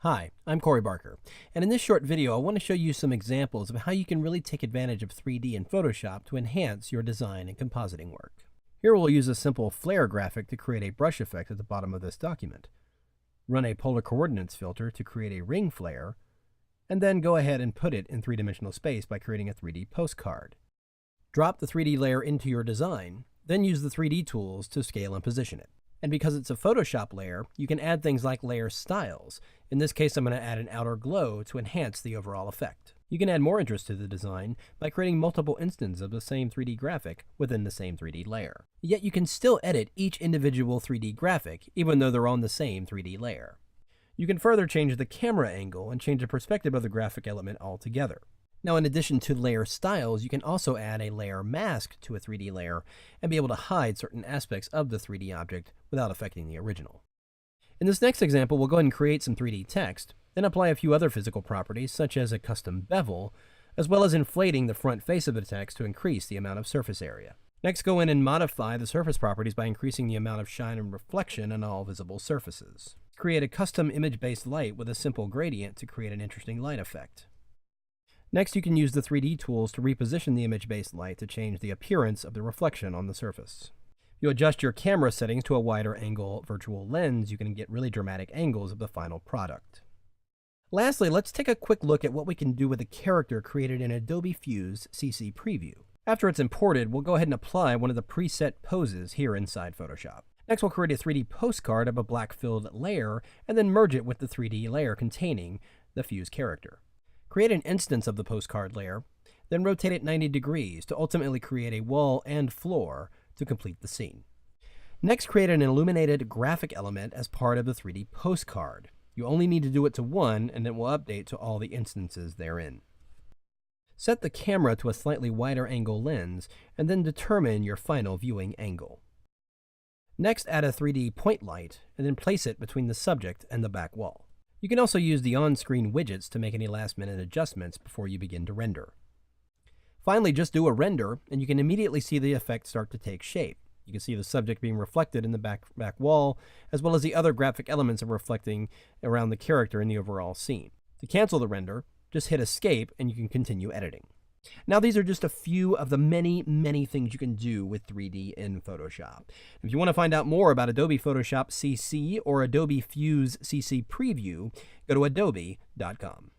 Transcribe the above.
Hi, I'm Corey Barker, and in this short video I want to show you some examples of how you can really take advantage of 3D in Photoshop to enhance your design and compositing work. Here we'll use a simple flare graphic to create a brush effect at the bottom of this document. Run a polar coordinates filter to create a ring flare, and then go ahead and put it in three-dimensional space by creating a 3D postcard. Drop the 3D layer into your design, then use the 3D tools to scale and position it. And because it's a Photoshop layer, you can add things like layer styles. In this case, I'm going to add an outer glow to enhance the overall effect. You can add more interest to the design by creating multiple instances of the same 3D graphic within the same 3D layer. Yet you can still edit each individual 3D graphic, even though they're on the same 3D layer. You can further change the camera angle and change the perspective of the graphic element altogether. Now, in addition to layer styles, you can also add a layer mask to a 3D layer and be able to hide certain aspects of the 3D object without affecting the original. In this next example, we'll go ahead and create some 3D text, then apply a few other physical properties such as a custom bevel, as well as inflating the front face of the text to increase the amount of surface area. Next, go in and modify the surface properties by increasing the amount of shine and reflection on all visible surfaces. Create a custom image-based light with a simple gradient to create an interesting light effect. Next, you can use the 3D tools to reposition the image-based light to change the appearance of the reflection on the surface. If you adjust your camera settings to a wider angle virtual lens, you can get really dramatic angles of the final product. Lastly, let's take a quick look at what we can do with a character created in Adobe Fuse CC Preview. After it's imported, we'll go ahead and apply one of the preset poses here inside Photoshop. Next, we'll create a 3D postcard of a black-filled layer and then merge it with the 3D layer containing the Fuse character. Create an instance of the postcard layer, then rotate it 90 degrees to ultimately create a wall and floor to complete the scene. Next, create an illuminated graphic element as part of the 3D postcard. You only need to do it to one, and it will update to all the instances therein. Set the camera to a slightly wider angle lens, and then determine your final viewing angle. Next, add a 3D point light, and then place it between the subject and the back wall. You can also use the on-screen widgets to make any last-minute adjustments before you begin to render. Finally, just do a render, and you can immediately see the effect start to take shape. You can see the subject being reflected in the back wall, as well as the other graphic elements are reflecting around the character in the overall scene. To cancel the render, just hit Escape, and you can continue editing. Now, these are just a few of the many things you can do with 3D in Photoshop. If you want to find out more about Adobe Photoshop CC or Adobe Fuse CC Preview, go to adobe.com.